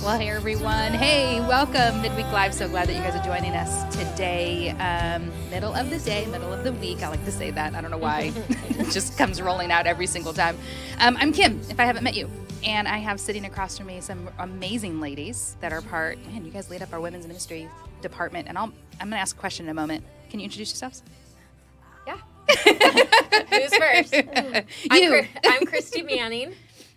Well, hey, everyone. Hey, welcome. Midweek Live. So glad that you guys are joining us today. Middle of the day, middle of the week. I like to say that. I don't know why. It just comes rolling out every single time. I'm Kim, if I haven't met you. And I have sitting across from me some amazing ladies that are part. Man, you guys lead up our women's ministry department. And I'm going to ask a question in a moment. Can you introduce yourselves? Yeah. Who's first? I'm Christy Manning.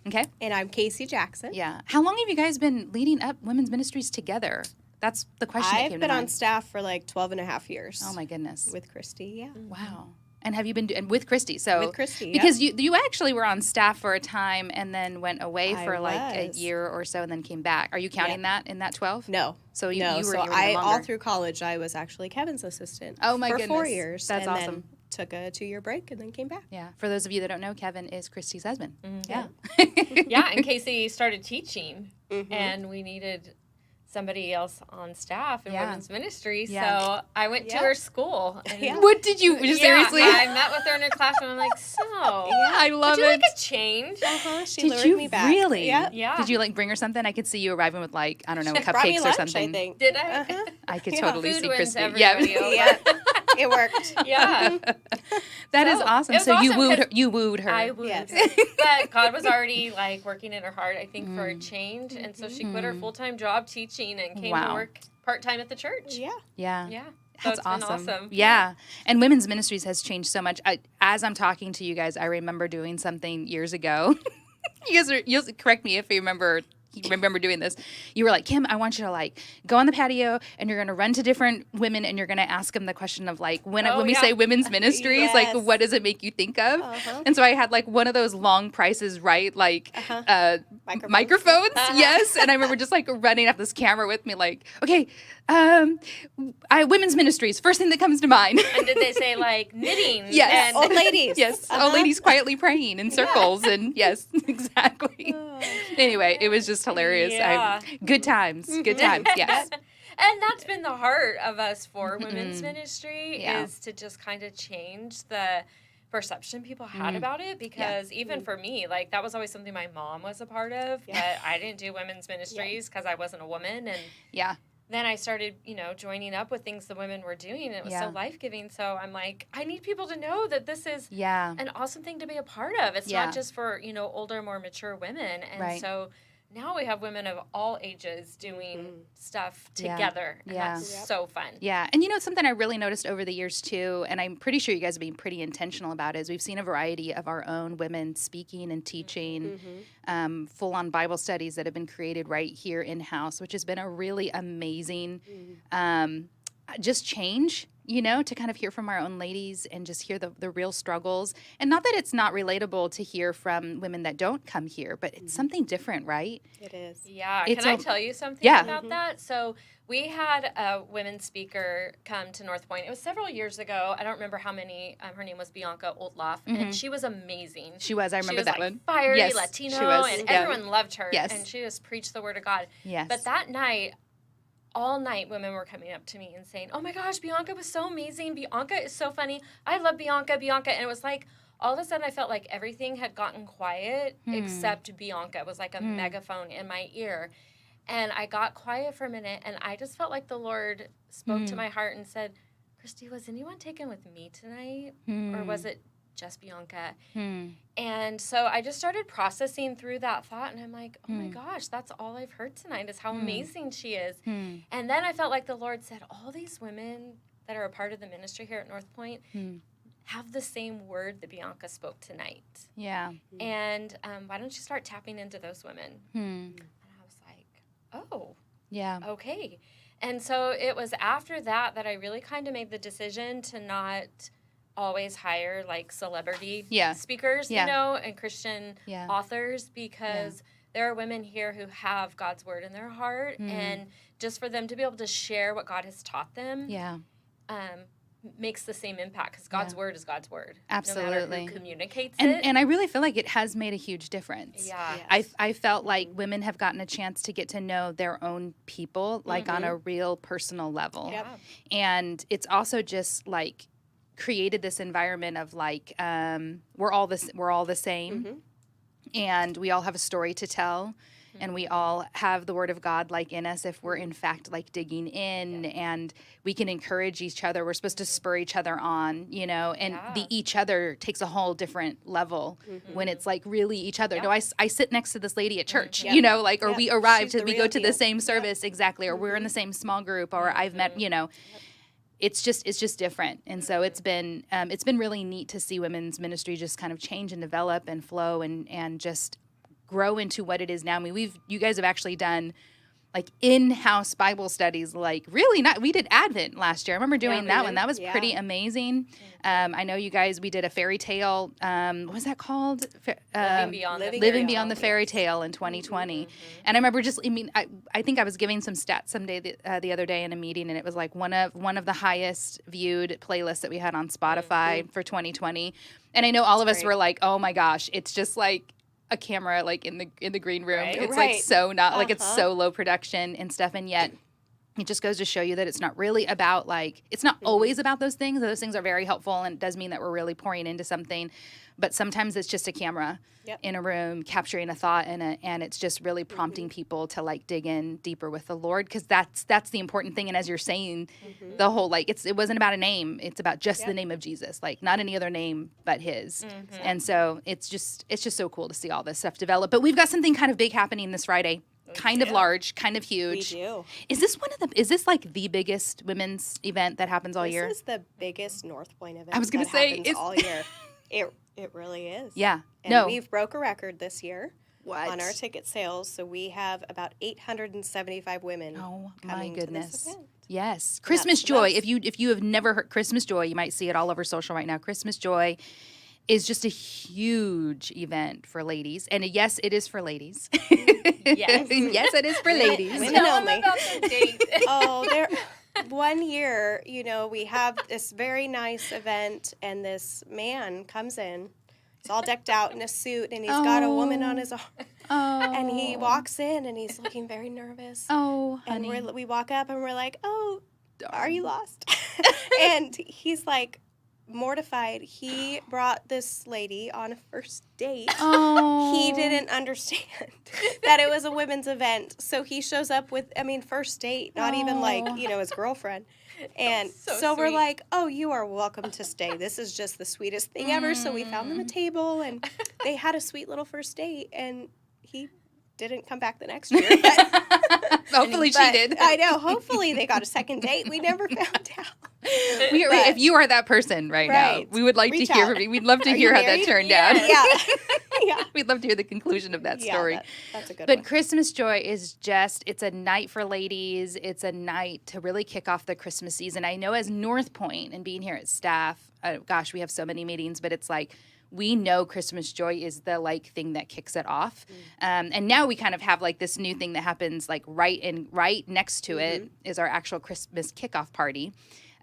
Okay. And I'm Kasey Jackson. Yeah. How long have you guys been leading up women's ministries together? That's the question that came to I've been mind. on staff for like 12 and a half years. Oh, my goodness. With Christy, yeah. Wow. And have you been and with Christy? So with Christy, because you actually were on staff for a time and then went away for like a was. year or so and then came back. Are you counting that in that 12? No. So you were so you were I longer. all through college I was actually Kevin's assistant. Oh my for goodness. 4 years. That's and awesome. Then took a 2-year break and then came back. Yeah. For those of you that don't know, Kevin is Christy's husband. Mm-hmm. Yeah. Yeah, and Kasey started teaching, and we needed somebody else on staff in women's ministry. Yeah. So I went to her school. And What did you seriously? I met with her in her classroom. I'm like, so I love would you it. like a change? She Did lured you me back. really? Yeah. Yeah. Did you like bring her something? I could see you arriving with like, I don't know, Brought me cupcakes lunch, or something. I think. Did I? I could Yeah. totally Food see wins Christy. everybody over. Yeah. It worked. Yeah. That is So, awesome. it was So you awesome wooed her. 'cause You wooed her. I would. Yes. But God was already like working in her heart, I think, for a change. And so she quit her full-time job teaching and came to work part-time at the church. Yeah. Yeah. Yeah. So That's it's been awesome. Yeah. And women's ministries has changed so much. As I'm talking to you guys, I remember doing something years ago. You'll correct me if you remember doing this. You were like, Kim, I want you to like go on the patio and you're going to run to different women and you're going to ask them the question of like, when we say women's ministries, like Yes. what does it make you think of? And so I had like one of those long Prices Right, like microphones. Yes. And I remember just like running up this camera with me like, okay, women's ministries, first thing that comes to mind. And did they say like knitting? Yes. And Old ladies. Yes, old ladies quietly praying in circles, and yes, exactly. Anyway, it was just hilarious. Yeah. Good times, yes. And that's been the heart of us for women's ministry Yeah. is to just kind of change the perception people had about it, because even for me, like that was always something my mom was a part of, but I didn't do women's ministries because I wasn't a woman. And Yeah. then I started, joining up with things the women were doing, and it was so life-giving. So I'm like, I need people to know that this is an awesome thing to be a part of. It's not just for, older, more mature women. And so now we have women of all ages doing stuff together. And that's so fun. Yeah. And something I really noticed over the years too, and I'm pretty sure you guys have been pretty intentional about it, is we've seen a variety of our own women speaking and teaching, full-on Bible studies that have been created right here in-house, which has been a really amazing just change, to kind of hear from our own ladies and just hear the real struggles. And not that it's not relatable to hear from women that don't come here, but it's something different, right? It is. Yeah. It's Can I tell you something about that? So we had a women speaker come to North Point. It was several years ago. I don't remember how many. Her name was Bianca Oltloff, and she was amazing. She was. I remember that one. Fiery Yes, Latino, she was. and everyone loved her. Yes. And she just preached the word of God. Yes. But that night, all night, women were coming up to me and saying, "Oh my gosh, Bianca was so amazing. Bianca is so funny. I love Bianca. And it was like, all of a sudden, I felt like everything had gotten quiet except Bianca. It was like a megaphone in my ear. And I got quiet for a minute, and I just felt like the Lord spoke to my heart and said, Christy, was anyone taken with me tonight? Or was it just Bianca? And so I just started processing through that thought, and I'm like, oh my gosh, that's all I've heard tonight is how amazing she is. And then I felt like the Lord said, all these women that are a part of the ministry here at North Point have the same word that Bianca spoke tonight. Yeah. And why don't you start tapping into those women? And I was like, oh, Yeah. okay. And so it was after that I really kind of made the decision to not always hire like celebrity speakers, and Christian authors, because there are women here who have God's word in their heart, and just for them to be able to share what God has taught them makes the same impact, because God's word is God's word. Absolutely. No matter who communicates And, it. and I really feel like it has made a huge difference. Yeah. Yes. I felt like women have gotten a chance to get to know their own people, like on a real personal level. Yep. And it's also just like created this environment of like we're all the same, and we all have a story to tell. and we all have the Word of God like in us if we're in fact like digging in, and we can encourage each other. We're supposed to spur each other on, you know, and the each other takes a whole different level when it's like really each other. No, I sit next to this lady at church, you know, like, or we arrived, we go to the same service, exactly, or we're in the same small group, or I've met, you know, it's just different. And so it's been really neat to see women's ministry just kind of change and develop and flow and just grow into what it is now. I mean, you guys have actually done like in-house Bible studies, like really not. We did Advent last year. I remember doing that one. That was pretty amazing. I know you guys. We did a fairy tale. What was that called? Living Beyond the Fairy Tale in 2020. And I remember I think I was giving some stats someday the other day in a meeting, and it was like one of the highest viewed playlists that we had on Spotify for 2020. And I know all of us were like, oh my gosh, it's just like a camera like in the green room. Right. It's like so not like it's so low production and stuff, and yet it just goes to show you that it's not really about like it's not always about those things. Those things are very helpful, and it does mean that we're really pouring into something, but sometimes it's just a camera in a room capturing a thought, and it's just really prompting people to like dig in deeper with the Lord, because that's the important thing. And as you're saying, the whole like it wasn't about a name, it's about just the name of Jesus, like not any other name but his. And so it's just so cool to see all this stuff develop. But we've got something kind of big happening this Friday. Kind of large, kind of huge. We do. Is this like the biggest women's event that happens all year? This is the biggest North Point event. I was going to say it's all year. It really is. Yeah. And we've broke a record this year. What? On our ticket sales, so we have about 875 women. Oh my coming goodness! To this event. Yes, Christmas Joy. If you have never heard Christmas Joy, you might see it all over social right now. Christmas Joy is just a huge event for ladies, and yes, it is for ladies. Yes, yes, it is for ladies. Women only. About the date. One year, you know, we have this very nice event, and this man comes in. He's all decked out in a suit, and he's got a woman on his arm. Oh. And he walks in, and he's looking very nervous. Oh, and honey. we walk up, and we're like, "Oh, are you lost?" And he's like mortified. He brought this lady on a first date. Oh. He didn't understand that it was a women's event. So he shows up with, first date, not even like, his girlfriend. And so we're like, "Oh, you are welcome to stay. This is just the sweetest thing ever." So we found them a table, and they had a sweet little first date, and he didn't come back the next year. Hopefully she did. I know. Hopefully they got a second date. We never found out. If you are that person right now, we would like Reach to hear out. from you. We'd love to hear how that turned Yeah. out. Yeah. We'd love to hear the conclusion of that story. That's a good But one. Christmas Joy is it's a night for ladies. It's a night to really kick off the Christmas season. I know as North Point and being here at staff, we have so many meetings, but it's like, we know Christmas Joy is the like thing that kicks it off. And now we kind of have like this new thing that happens like right next to it is our actual Christmas kickoff party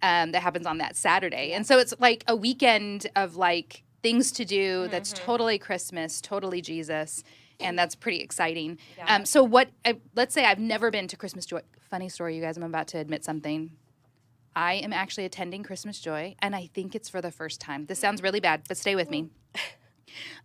that happens on that Saturday. And so it's like a weekend of like things to do that's totally Christmas, totally Jesus. And that's pretty exciting. Yeah. So let's say I've never been to Christmas Joy. Funny story, you guys, I'm about to admit something. I am actually attending Christmas Joy, and I think it's for the first time. This sounds really bad, but stay with me.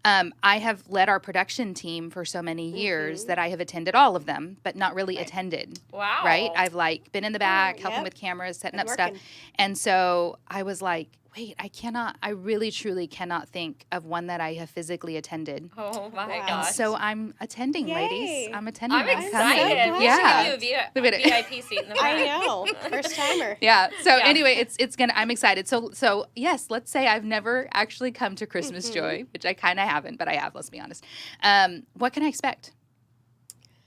I have led our production team for so many years that I have attended all of them, but not really attended. Wow. Right? I've like been in the back, helping with cameras, setting up stuff. And so I was like, wait, I really truly cannot think of one that I have physically attended. Oh my Wow. gosh. So I'm attending, ladies. I'm attending. I'm coming. excited. We Yeah. should give you a VIP seat in the I front. know. First timer. Yeah. So anyway, I'm excited. So yes, let's say I've never actually come to Christmas Joy, which I kind of haven't, but I have, let's be honest. What can I expect?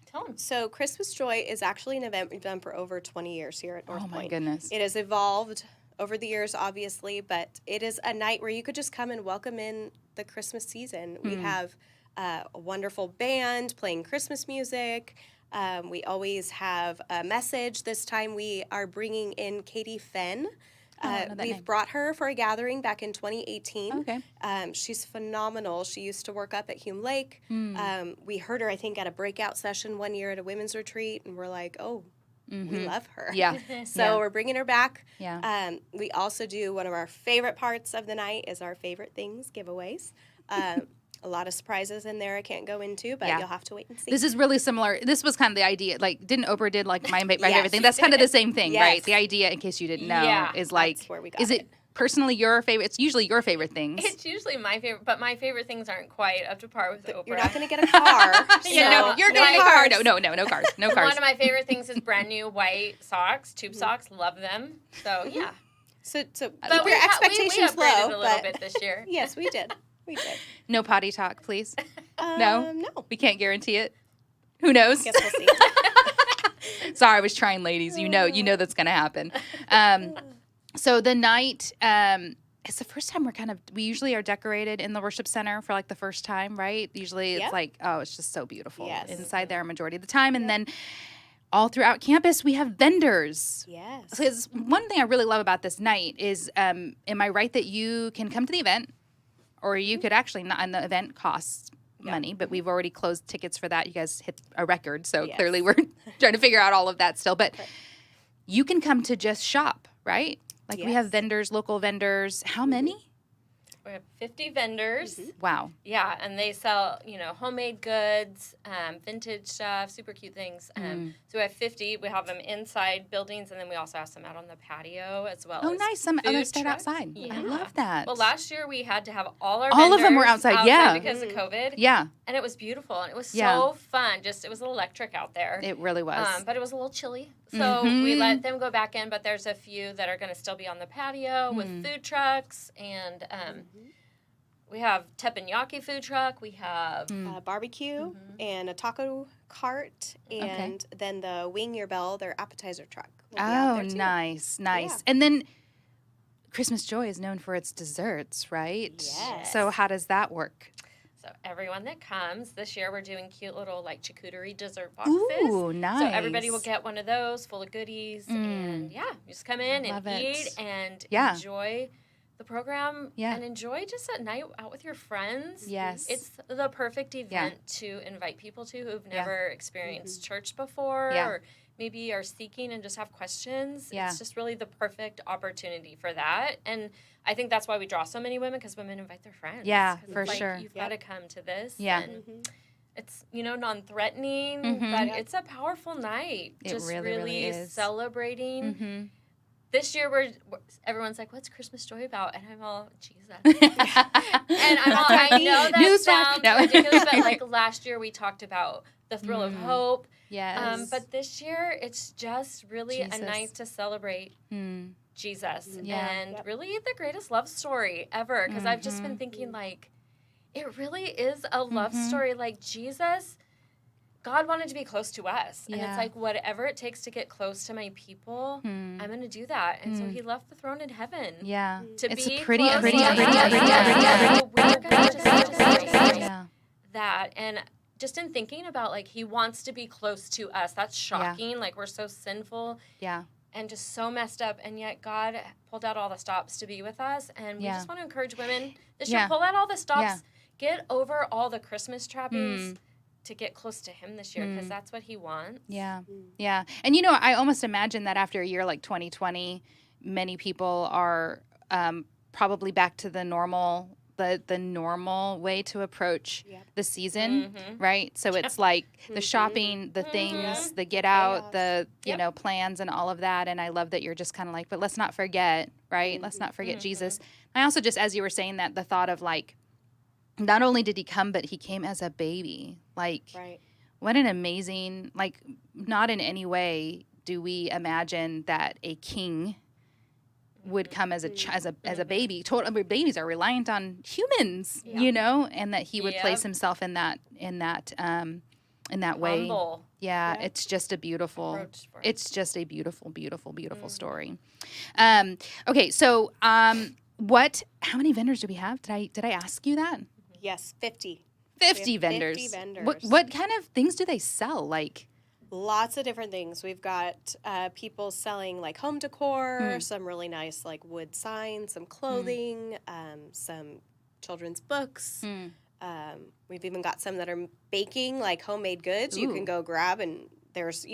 Tell them. So Christmas Joy is actually an event we've done for over 20 years here at North Point. Oh my goodness. It has evolved over the years, obviously, but it is a night where you could just come and welcome in the Christmas season. We have a wonderful band playing Christmas music. We always have a message. This time we are bringing in Katie Fenn. I know that We've name. brought her for a gathering back in 2018. Okay. She's phenomenal. She used to work up at Hume Lake. We heard her, I think, at a breakout session one year at a women's retreat, and we're like, oh, we love her. Yeah. So we're bringing her back. Yeah. We also do one of our favorite parts of the night is our favorite things giveaways. A lot of surprises in there I can't go into, but you'll have to wait and see. This is really similar. This was kind of the idea. Like, didn't Oprah did like my favorite thing? That's kind of the same thing, right? The idea, in case you didn't know, is like, that's where we got is it personally your favorite? It's usually your favorite things. It's usually my favorite, but my favorite things aren't quite up to par with Oprah. You're not going to get a car. You're getting a car. No cars. No cars. One of my favorite things is brand new white socks, tube socks. Love them. So, yeah. So but your expectations we upgraded low, a little bit this year. Yes, we did. We did. No potty talk, please. No? No. We can't guarantee it. Who knows? Guess we'll see. Sorry, I was trying, ladies. You know that's going to happen. So the night, it's the first time we usually are decorated in the worship center for like the first time, right? Usually it's like, it's just so beautiful inside there a majority of the time. And then all throughout campus, we have vendors. Yes. So one thing I really love about this night is, am I right that you can come to the event, or you could actually not, and the event costs money, but we've already closed tickets for that. You guys hit a record, so clearly we're trying to figure out all of that still. But you can come to just shop, right? Like we have vendors, local vendors. How many? We have 50 vendors. Wow. Yeah, and they sell, homemade goods, vintage stuff, super cute things. So we have 50. We have them inside buildings, and then we also have some out on the patio as well. Oh, nice. Some others stayed trucks. outside. Yeah. I love that. Well, last year we had to have all of them were outside, because of COVID. Yeah. And it was beautiful, and it was so fun. It was electric out there. It really was. But it was a little chilly. So we let them go back in, but there's a few that are going to still be on the patio with food trucks, and we have teppanyaki food truck. We have barbecue and a taco cart, and then the Wing Your Bell, their appetizer truck. Nice. Yeah. And then Christmas Joy is known for its desserts, right? Yes. So how does that work? So everyone that comes, this year we're doing cute little charcuterie dessert boxes. Ooh, nice. So everybody will get one of those full of goodies. And you just come in and eat and enjoy the program and enjoy just a night out with your friends. Yes. It's the perfect event to invite people to who've never experienced church before or maybe are seeking and just have questions. It's just really the perfect opportunity for that. And I think that's why we draw so many women, because women invite their friends. Yeah, for sure. You've got to come to this. Yeah. And it's, non-threatening, but it's a powerful night. It just really is. Celebrating. This year, everyone's like, what's Christmas Joy about? And I'm all, Jesus. And I'm all, I know that sounds ridiculous, but last year we talked about the thrill of hope. Yes. But this year, it's just really a night to celebrate Jesus and really the greatest love story ever. Because I've just been thinking, it really is a love story. Jesus, God wanted to be close to us. And it's whatever it takes to get close to my people, I'm going to do that. And so he left the throne in heaven. Yeah. To it's be a pretty. We're going to just celebrate that. And just in thinking about, he wants to be close to us. That's shocking. We're so sinful. Yeah. And just so messed up, and yet God pulled out all the stops to be with us. And we just want to encourage women this year, pull out all the stops, get over all the Christmas trappings to get close to him this year, because that's what he wants. Yeah, yeah. And, I almost imagine that after a year like 2020, many people are probably back to the normal the normal way to approach the season, right? So it's the shopping, the things, the get out, the plans and all of that. And I love that you're just kind of but let's not forget, right? Let's not forget Jesus. I also just, as you were saying that, the thought of not only did he come, but he came as a baby. What an amazing, not in any way do we imagine that a king would come as a baby. Totally, babies are reliant on humans, and that he would place himself in that way. Humble. Yeah, it's just a beautiful. It's just a beautiful, beautiful, beautiful story. Okay, so how many vendors do we have? Did I ask you that? Yes, 50. 50 vendors. 50 vendors. What kind of things do they sell? Lots of different things. We've got people selling home decor, some really nice wood signs, some clothing, some children's books. We've even got some that are baking homemade goods. You can go grab and There's,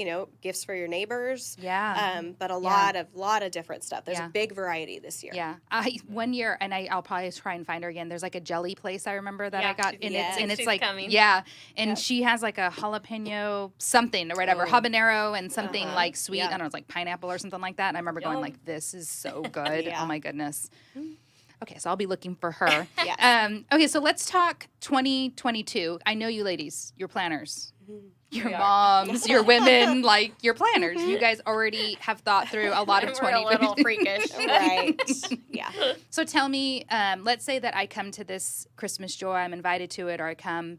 gifts for your neighbors. Yeah. But a lot of different stuff. There's Yeah. a big variety this year. Yeah. One year, and I'll probably try and find her again. There's like a jelly place I remember that Yeah, I got, and it's she's like, coming. yeah, and Yep. she has like a jalapeno something or whatever, Oh. habanero and something Uh-huh. like sweet. Yeah. I don't know, it's like pineapple or something like that. And I remember going Yum. like, this is so good. Yeah. Oh my goodness. Okay, so I'll be looking for her. Yes. Okay, so let's talk 2022. I know you ladies, you're planners. Your We are. moms, your women, like you're planners. You guys already have thought through a lot of We're a little 2022. freakish. Right. Yeah. So tell me, let's say that I come to this Christmas Joy, I'm invited to it, or I come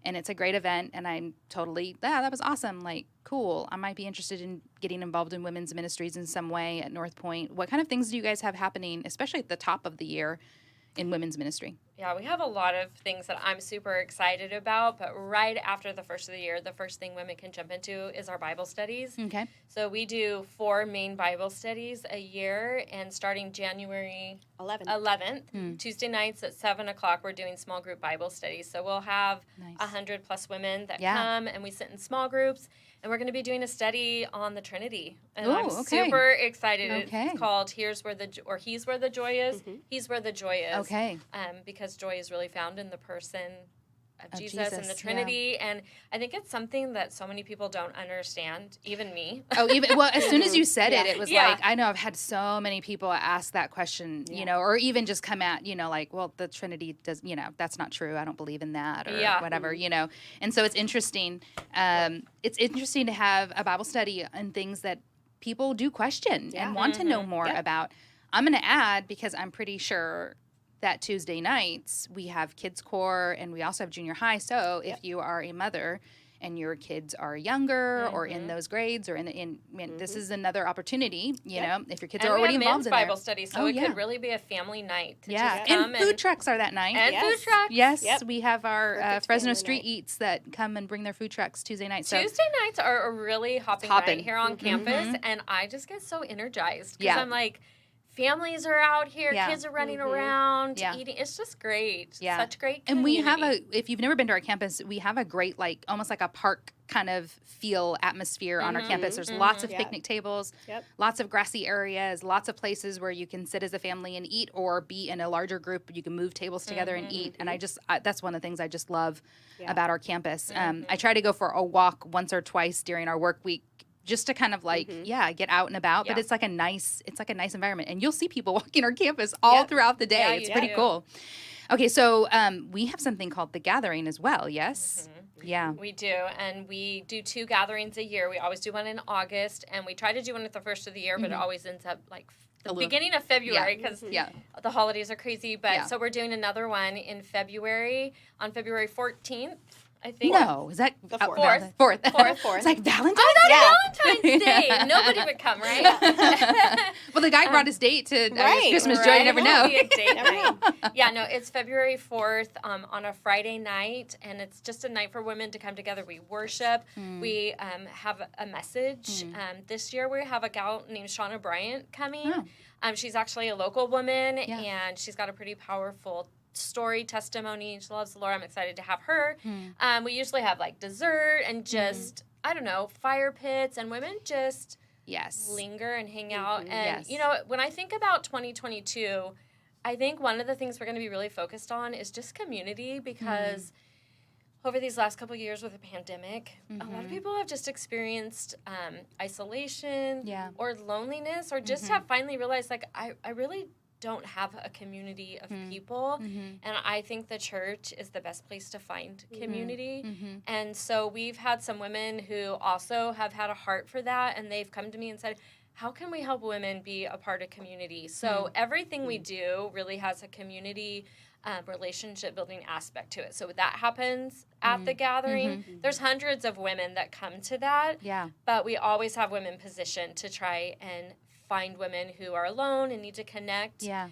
and it's a great event and I'm totally, that was awesome. Like, cool. I might be interested in getting involved in women's ministries in some way at North Point. What kind of things do you guys have happening, especially at the top of the year in women's ministry? Yeah, we have a lot of things that I'm super excited about, but right after the first of the year, the first thing women can jump into is our Bible studies. Okay. So we do 4 main Bible studies a year, and starting January 11th, Tuesday nights at 7 o'clock, we're doing small group Bible studies. So we'll have Nice. 100 plus women that Yeah. come, and we sit in small groups, and we're going to be doing a study on the Trinity. And Ooh, I'm okay. super excited. Okay. It's called He's Where the Joy Is. He's Where the Joy Is. Okay. Because joy is really found in the person of Jesus and Jesus, the Trinity. And I think it's something that so many people don't understand, even me. Oh, even well, as soon as you said it, Yeah. it was Yeah. like, I know I've had so many people ask that question, or even just come at, like, well, the Trinity does, that's not true. I don't believe in that or Yeah. whatever, And so it's interesting. It's interesting to have a Bible study and things that people do question Yeah. and want to know more Yep. about. I'm going to add, because I'm pretty sure that Tuesday nights we have kids corps and we also have junior high. So if you are a mother and your kids are younger or in those grades or this is another opportunity, if your kids And are we already have involved men's in Bible there. study, so Oh, it yeah. could really be a family night to Yeah, just come and food trucks are that night. and Yes. food trucks. Yes, Yep. we have our Perfect Fresno family Street night. Eats that come and bring their food trucks Tuesday night. So Tuesday nights are really hopping hopping. right here on campus, and I just get so energized because Yeah. I'm like, families are out here, Yeah. kids are running around, Yeah. eating. It's just great. Yeah. Such great and we have community. if you've never been to our campus, we have a great, like, almost like a park kind of feel atmosphere on our campus. There's lots of Yeah. picnic tables, Yep. lots of grassy areas, lots of places where you can sit as a family and eat or be in a larger group. You can move tables together and eat. And that's one of the things I just love about our campus. I try to go for a walk once or twice during our work week, just to kind of like, get out and about. But Yeah. it's like a nice environment. And you'll see people walking our campus all Yep. throughout the day. Yeah, It's you pretty do. cool. Okay, so we have something called The Gathering as well, yes? Yeah. We do, and we do 2 gatherings a year. We always do one in August, and we try to do one at the first of the year, but it always ends up like the little- beginning of February because Yeah. the holidays are crazy. But Yeah. so we're doing another one in February, on February 14th, I think. No, is that The oh, fourth. no, Fourth. Fourth. It's like Valentine's. Oh, that's Yeah. Valentine's Day. Nobody would come, right? Well, the guy brought his date to Right, Christmas Joy. Right? You never It know. won't be a date Never night. Yeah, no, it's February 4th on a Friday night, and it's just a night for women to come together. We worship. We have a message. This year we have a gal named Shauna Bryant coming. She's actually a local woman, Yeah. and she's got a pretty powerful story, testimony. She loves the Lord. I'm excited to have her. We usually have like dessert and just, I don't know, fire pits, and women just Yes. linger and hang out. And, Yes. when I think about 2022, I think one of the things we're going to be really focused on is just community because over these last couple of years with the pandemic, a lot of people have just experienced isolation Yeah. or loneliness or just have finally realized, like, I really don't have a community of people, and I think the church is the best place to find community. And so we've had some women who also have had a heart for that, and they've come to me and said, how can we help women be a part of community? So everything we do really has a community relationship building aspect to it. So that happens at the gathering. There's hundreds of women that come to that, Yeah. but we always have women positioned to try and find women who are alone and need to connect. Yeah.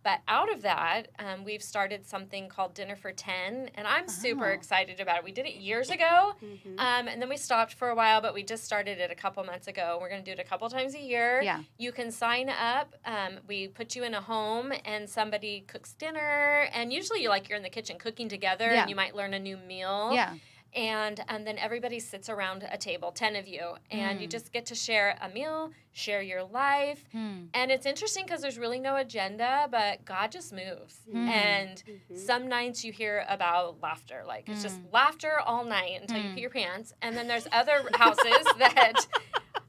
But out of that, we've started something called Dinner for 10, and I'm super excited about it. We did it years ago, and then we stopped for a while, but we just started it a couple months ago. We're going to do it a couple times a year. Yeah. You can sign up. We put you in a home, and somebody cooks dinner, and usually you're in the kitchen cooking together, Yeah. and you might learn a new meal. Yeah. And then everybody sits around a table, 10 of you, and you just get to share a meal, share your life. And it's interesting because there's really no agenda, but God just moves. And some nights you hear about laughter. Like, it's just laughter all night until you pee your pants. And then there's other houses that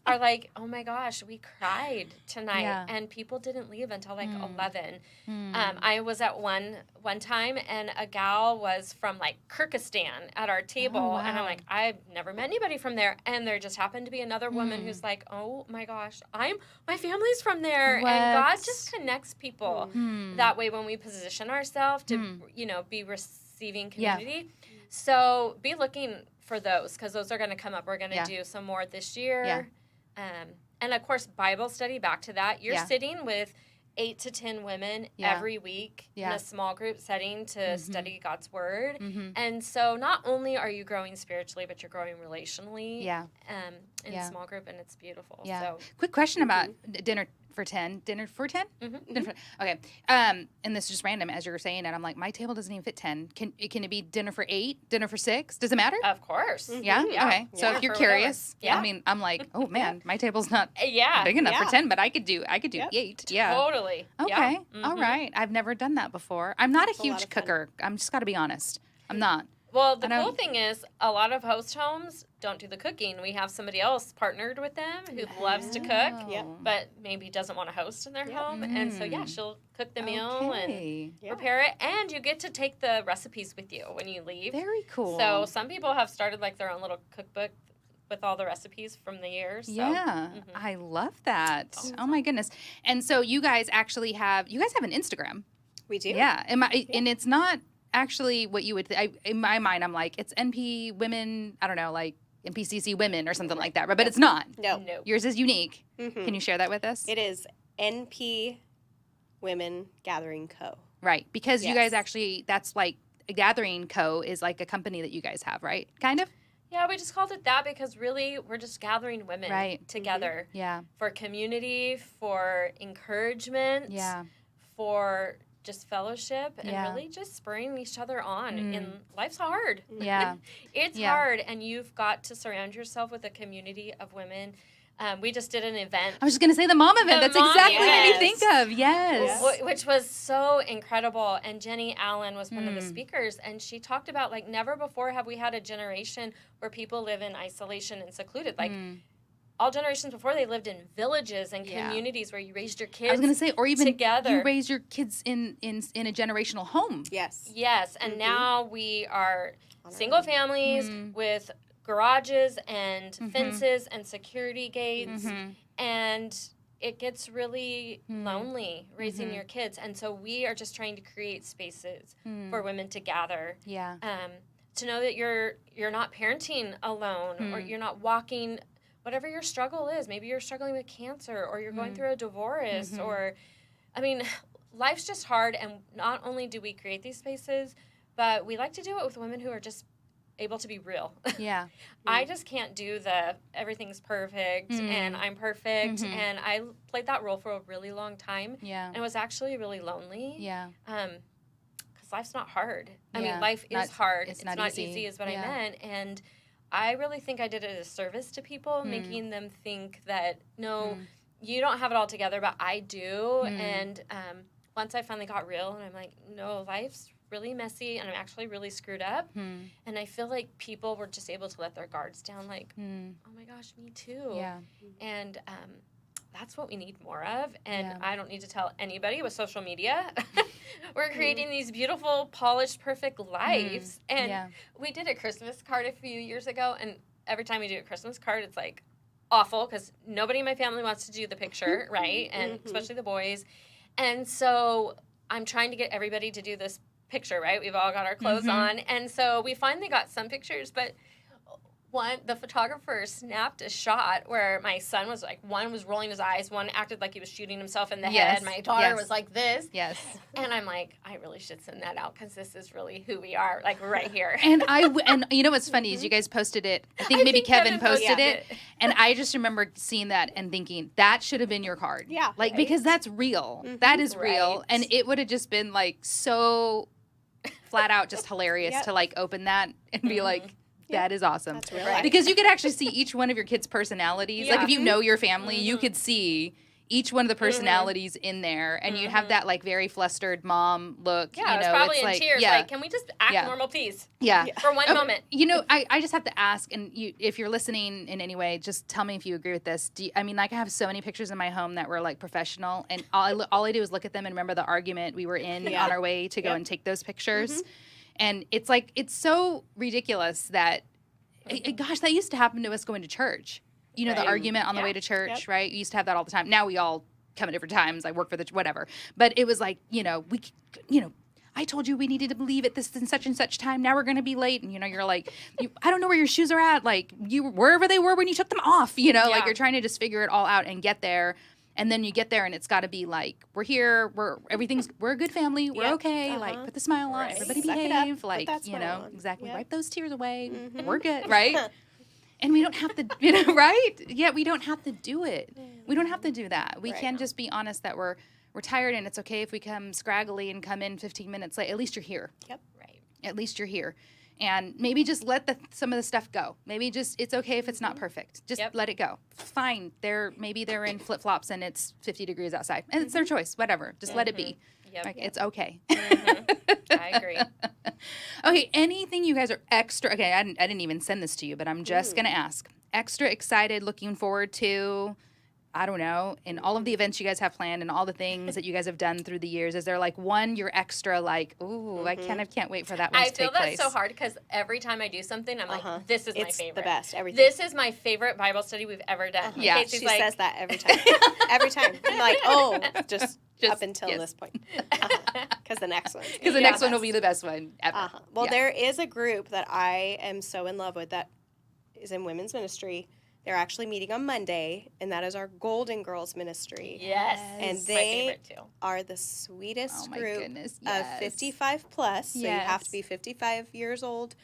are like, oh my gosh, we cried tonight. Yeah. And people didn't leave until like 11. I was at one time, and a gal was from like Kyrgyzstan at our table. Oh, wow. And I'm like, I've never met anybody from there. And there just happened to be another woman who's like, oh my gosh, my family's from there. What? And God just connects people that way when we position ourselves to, be receiving community. So be looking for those, because those are going to come up. We're going to do some more this year. And of course, Bible study, back to that. You're sitting with 8 to 10 women every week in a small group setting to study God's word. And so not only are you growing spiritually, but you're growing relationally in a small group, and it's beautiful. Yeah. So, quick question about dinner for 10. Dinner for 10? Okay. And this is just random as you're saying it. I'm like, my table doesn't even fit 10. Can it be dinner for 8? Dinner for 6? Does it matter? of course. Yeah? Okay. So if you're for curious, whatever. I mean, I'm like, oh man, my table's not Yeah. big enough Yeah. for 10, but I could do 8. Yeah. Totally. Okay. Yeah. All right. I've never done that before. I'm not a It's a lot huge of fun. cooker. I'm just got to be honest. I'm not. Well, the I know- cool thing is a lot of host homes don't do the cooking. We have somebody else partnered with them who loves to cook, Yep. but maybe doesn't want to host in their home. And so, she'll cook the meal and Okay. prepare it. And you get to take the recipes with you when you leave. Very cool. So some people have started like their own little cookbook with all the recipes from the years. So. Yeah, I love that. Oh my goodness. And so you guys have an Instagram. We do. Yeah. And it's not actually what you would in my mind, I'm like, it's NP women, I don't know, like NPCC women or something like that, but it's not. No. No. Yours is unique. Can you share that with us? It is NP Women Gathering Co. Right. Because you Yes. guys actually, that's like a Gathering Co. is like a company that you guys have, right? Kind of? Yeah, we just called it that because really we're just gathering women Right. together Yeah. for community, for encouragement, Yeah. for just fellowship, and Yeah. really just spurring each other on. And life's hard. Yeah. It's Yeah. hard, and you've got to surround yourself with a community of women. We just did an event. I was just going to say the mom event. The That's mom exactly what I event. think of. Yes. Which was so incredible. And Jenny Allen was one of the speakers, and she talked about, like, never before have we had a generation where people live in isolation and secluded. Like, all generations before, they lived in villages and communities where you raised your kids I was going to say, or even together. you raise your kids in a generational home. Yes. Yes, and now we are single families with garages and fences and security gates, and it gets really lonely raising your kids. And so we are just trying to create spaces for women to gather. Yeah. To know that you're not parenting alone, or you're not walking, whatever your struggle is. Maybe you're struggling with cancer, or you're going through a divorce, or, I mean, life's just hard. And not only do we create these spaces, but we like to do it with women who are just able to be real. Yeah. I just can't do the everything's perfect and I'm perfect. And I played that role for a really long time. Yeah. And it was actually really lonely. Yeah. Because life's not hard. I Yeah. mean, life Not- is hard. it's It's not not easy. easy is what Yeah. I meant. And I really think I did a disservice to people, making them think that, no, you don't have it all together, but I do. And once I finally got real, and I'm like, no, life's really messy, and I'm actually really screwed up. And I feel like people were just able to let their guards down, like, oh my gosh, me too. Yeah. And that's what we need more of. And Yeah. I don't need to tell anybody with social media. We're creating these beautiful, polished, perfect lives. And Yeah. we did a Christmas card a few years ago, and every time we do a Christmas card, it's like awful because nobody in my family wants to do the picture, right? And especially the boys. And so I'm trying to get everybody to do this picture, right? We've all got our clothes on. And so we finally got some pictures, but the photographer snapped a shot where my son was like, one was rolling his eyes, one acted like he was shooting himself in the Yes, head. My daughter yes. was like this. Yes. And I'm like, I really should send that out because this is really who we are, like right here. And and you know what's funny is you guys posted it. I think maybe Kevin posted it. And I just remember seeing that and thinking that should have been your card. Yeah. Like, Right. because that's real. That is real. Right. And it would have just been like so flat out just hilarious Yep. to like open that and be like, That is awesome. That's real life. Because you could actually see each one of your kids' personalities. Like if you know your family, you could see each one of the personalities in there, and you have that like very flustered mom look. Yeah, you know, it's probably in like, tears. Like, can we just act normal, please? Yeah. For one moment. You know, I just have to ask, and if you're listening in any way, just tell me if you agree with this. I mean, like I have so many pictures in my home that were like professional, and all I do is look at them and remember the argument we were in on our way to go and take those pictures. And it's like, it's so ridiculous that, gosh, that used to happen to us going to church. You know, the argument on the way to church, right? We used to have that all the time. Now we all come at different times. I work for whatever. But it was like, I told you we needed to leave at this and such time. Now we're going to be late. And, you're like, I don't know where your shoes are at. Like, wherever they were when you took them off, like you're trying to just figure it all out and get there. And then you get there and it's got to be like, we're here. We're a good family. We're okay. Like, put the smile on. Everybody behave. Like, exactly. Wipe those tears away. We're good. Right? And we don't have to, right? Yeah, we don't have to do it. We don't have to do that. We can just be honest that we're tired, and it's okay if we come scraggly and come in 15 minutes late. At least you're here. Yep. Right. At least you're here. And maybe just let some of the stuff go. Maybe just, it's okay if it's not perfect. Just let it go. Fine. Maybe they're in flip-flops and it's 50 degrees outside. And it's their choice. Whatever. Just let it be. Yep. Like, it's okay. I agree. Okay, anything you guys are extra, okay, I didn't even send this to you, but I'm just going to ask. Extra excited, looking forward to, I don't know, in all of the events you guys have planned and all the things that you guys have done through the years, is there like one you're extra like, ooh, I can't wait for that one to take place? I feel that's so hard because every time I do something, I'm like, this is my favorite. It's the best. Everything. This is my favorite Bible study we've ever done. Yeah, she says that every time. Every time. I'm like, just up until this point. Because the next one. Because the next one will be the best one ever. Well, there is a group that I am so in love with that is in women's ministry. They're actually meeting on Monday, and that is our Golden Girls ministry. Yes. And they are the sweetest group of 55 plus. So you have to be 55 years old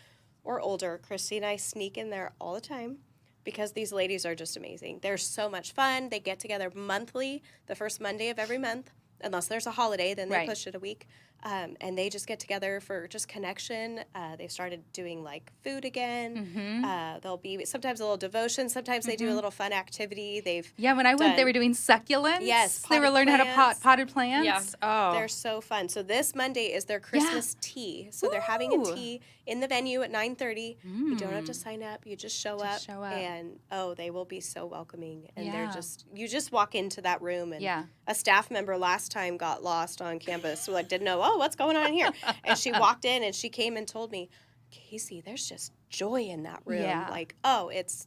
or older. Christy and I sneak in there all the time because these ladies are just amazing. They're so much fun. They get together monthly, the first Monday of every month. Unless there's a holiday, then they push it a week. And they just get together for just connection. They've started doing like food again. There'll be sometimes a little devotion. Sometimes they do a little fun activity. When I went, they were doing succulents. Yes, they were learning how to potted plants. Yeah. Oh, they're so fun. So this Monday is their Christmas tea. So they're having a tea in the venue at 9:30. You don't have to sign up. You just show up. And they will be so welcoming. And they're you just walk into that room and a staff member last time got lost on campus. So like didn't know, what's going on in here? And she walked in and she came and told me, Kasey, there's just joy in that room. Yeah. Like, it's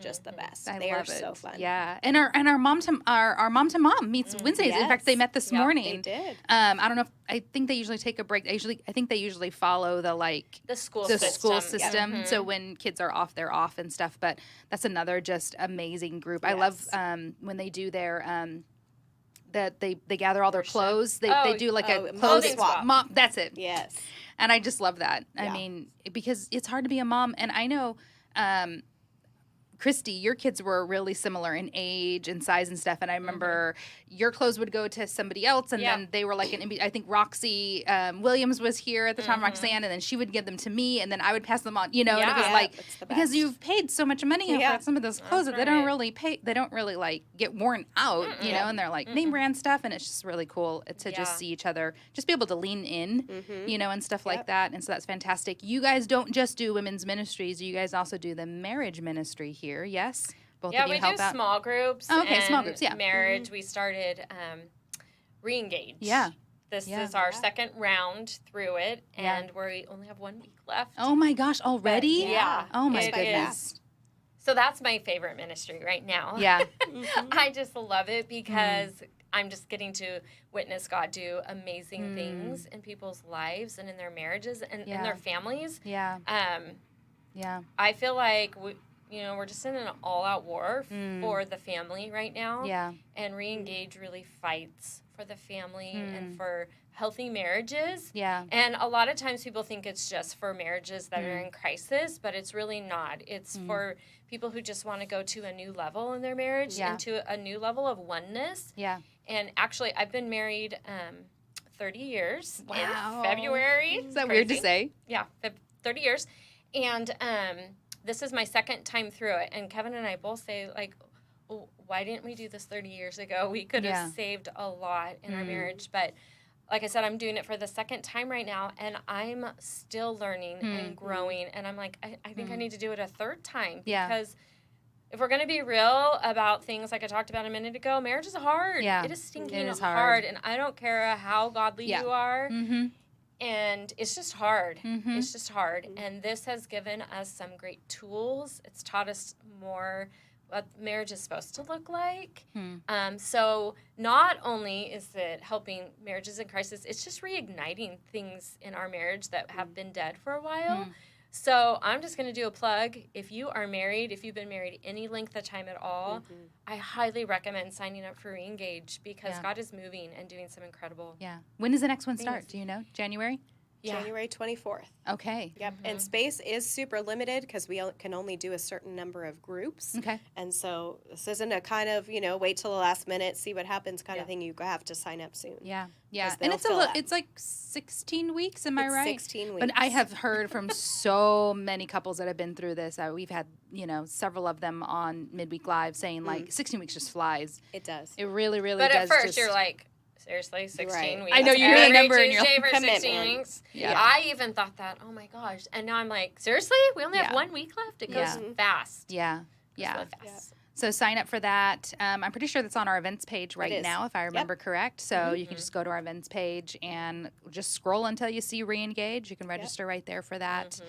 just the best. They are so fun. Yeah. And our mom to mom meets Wednesdays. Yes. In fact, they met this morning. They did. I don't know if I think they usually take a break. I think they usually follow the school system. Yeah. So when kids are off, they're off and stuff. But that's another just amazing group. I love when they do their that they gather all their clothes. They do like a clothing swap. Mom, that's it. Yes. And I just love that. I mean, because it's hard to be a mom. And I know, Christy, your kids were really similar in age and size and stuff. And I remember your clothes would go to somebody else. And then they were like, I think Roxy Williams was here at the time, Roxanne. And then she would give them to me. And then I would pass them on, and it was like, because you've paid so much money for some of those clothes that they don't really like get worn out, and they're like name brand stuff. And it's just really cool to just see each other, just be able to lean in, and stuff like that. And so that's fantastic. You guys don't just do women's ministries. You guys also do the marriage ministry here. Yes, both of you we help do out. small groups. Okay, small groups. Yeah, marriage. We started Reengage. Yeah, this is our second round through it, and we only have 1 week left. Oh my gosh, already? Yeah. Oh my goodness. So that's my favorite ministry right now. Yeah. I just love it because I'm just getting to witness God do amazing things in people's lives and in their marriages and in their families. Yeah. I feel like we're just in an all-out war for the family right now. Yeah. And Reengage really fights for the family and for healthy marriages. Yeah. And a lot of times people think it's just for marriages that are in crisis, but it's really not. It's for people who just want to go to a new level in their marriage and to a new level of oneness. Yeah. And actually, I've been married 30 years Wow. in February. Is that weird to say? Yeah, 30 years. And this is my second time through it. And Kevin and I both say, like, why didn't we do this 30 years ago? We could have saved a lot in our marriage. But like I said, I'm doing it for the second time right now, and I'm still learning and growing. And I'm like, I think I need to do it a third time because if we're going to be real about things like I talked about a minute ago, marriage is hard. Yeah. It is stinking hard. And I don't care how godly you are. Mm-hmm. And it's just hard. It's just hard. And this has given us some great tools. It's taught us more what marriage is supposed to look like. So not only is it helping marriages in crisis, it's just reigniting things in our marriage that have been dead for a while. So I'm just going to do a plug. If you are married, if you've been married any length of time at all, I highly recommend signing up for Reengage because God is moving and doing some incredible When does the next one start? Do you know? January? January 24th. Okay. Yep. And space is super limited because we can only do a certain number of groups. Okay. And so this isn't a kind of, wait till the last minute, see what happens kind of thing. You have to sign up soon. Yeah. Yeah. And it's like 16 weeks, am I right? 16 weeks. But I have heard from so many couples that have been through this. We've had, several of them on Midweek Live saying like 16 weeks just flies. It does. It really, really does. But at first you're like, seriously, 16 weeks. I know you hear the number and you're for 16 weeks. Yeah. I even thought that, oh my gosh. And now I'm like, seriously? We only have 1 week left? It goes fast. Yeah. Yeah. Really fast. So sign up for that. I'm pretty sure that's on our events page right now, if I remember correct. So you can just go to our events page and just scroll until you see Reengage. You can register right there for that.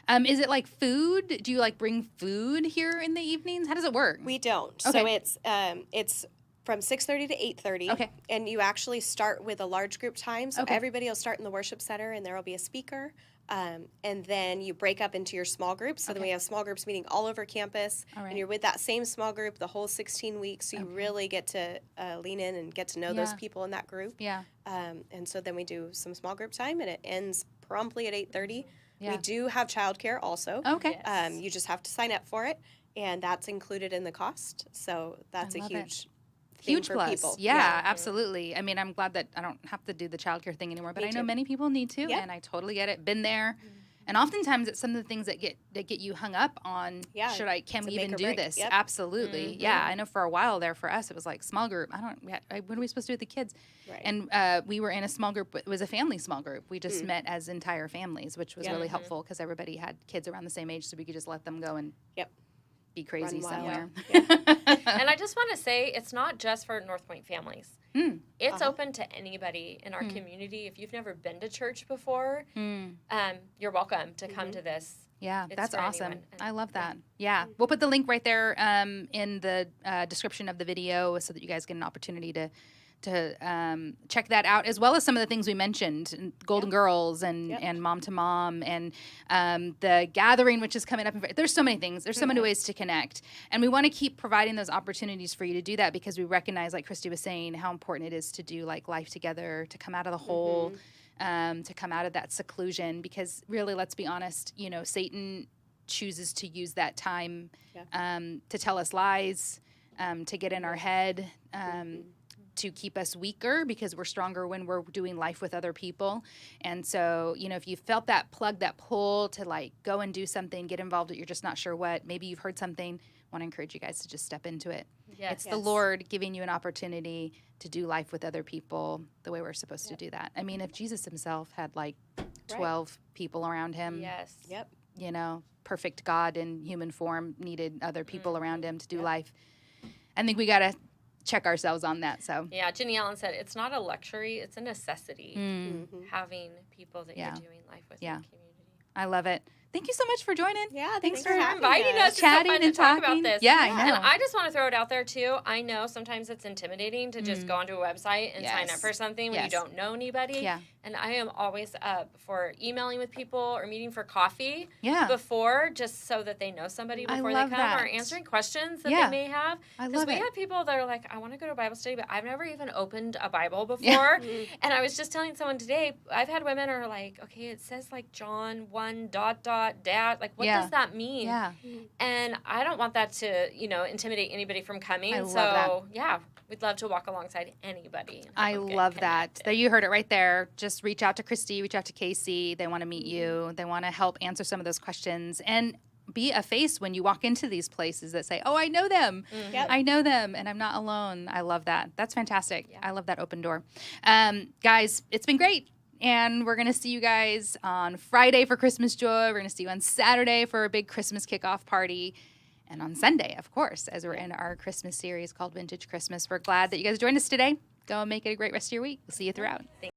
Is it like food? Do you like bring food here in the evenings? How does it work? We don't. Okay. So it's from 6:30 to 8:30. Okay. And you actually start with a large group time. So everybody will start in the worship center, and there will be a speaker. And then you break up into your small groups. So then we have small groups meeting all over campus. And you're with that same small group the whole 16 weeks. So you really get to lean in and get to know those people in that group. Yeah. And so then we do some small group time, and it ends promptly at 8:30. We do have childcare also. Okay. You just have to sign up for it, and that's included in the cost. So that's a huge plus. People. Yeah, absolutely. I mean, I'm glad that I don't have to do the childcare thing anymore, but I know many people need to, and I totally get it. Been there. And oftentimes it's some of the things that get you hung up on, can we even do this? Yep. Absolutely. Yeah, I know for a while there for us it was like small group. What are we supposed to do with the kids? Right. And we were in a small group. It was a family small group. We just met as entire families, which was really helpful because everybody had kids around the same age, so we could just let them go and be crazy somewhere. And I just want to say, it's not just for North Point families. It's open to anybody in our community. If you've never been to church before, you're welcome to come to this. Yeah, that's awesome. I love that. Yeah. We'll put the link right there in the description of the video so that you guys get an opportunity to check that out, as well as some of the things we mentioned, Golden Girls and Mom to Mom and the gathering, which is coming up. There's so many things. There's so many ways to connect. And we want to keep providing those opportunities for you to do that because we recognize, like Christy was saying, how important it is to do like life together, to come out of the hole, to come out of that seclusion. Because really, let's be honest, Satan chooses to use that time to tell us lies, to get in our head, to keep us weaker because we're stronger when we're doing life with other people. And so, if you felt that plug, that pull to like go and do something, get involved, but you're just not sure what, maybe you've heard something, want to encourage you guys to just step into it. It's the Lord giving you an opportunity to do life with other people the way we're supposed to do that. I mean, if Jesus himself had like 12 people around him, perfect God in human form, needed other people around him to do life. I think we got to check ourselves on that. So Jenny Allen said it's not a luxury, it's a necessity having people that you're doing life with in the community. I love it. Thank you so much for joining. Yeah, thanks for inviting us. Chatting it's so fun and to talk talking about this. Yeah, I know. And I just want to throw it out there too. I know sometimes it's intimidating to just go onto a website and sign up for something when you don't know anybody. Yeah. And I am always up for emailing with people or meeting for coffee before, just so that they know somebody before they come, that. or answering questions that they may have. Because we have people that are like, I want to go to Bible study, but I've never even opened a Bible before. And I was just telling someone today, I've had women who are like, okay, it says like John 1 ... dad. Like, what does that mean? Yeah. And I don't want that to, intimidate anybody from coming. I love that. Yeah, we'd love to walk alongside anybody. I love that. There, you heard it right there. Just reach out to Christy, reach out to Kasey. They want to meet you. They want to help answer some of those questions and be a face when you walk into these places that say, oh, I know them. Yep. I know them and I'm not alone. I love that. That's fantastic. Yeah. I love that open door. Guys, it's been great. And we're going to see you guys on Friday for Christmas Joy. We're going to see you on Saturday for a big Christmas kickoff party. And on Sunday, of course, as we're in our Christmas series called Vintage Christmas. We're glad that you guys joined us today. Go and make it a great rest of your week. We'll see you throughout.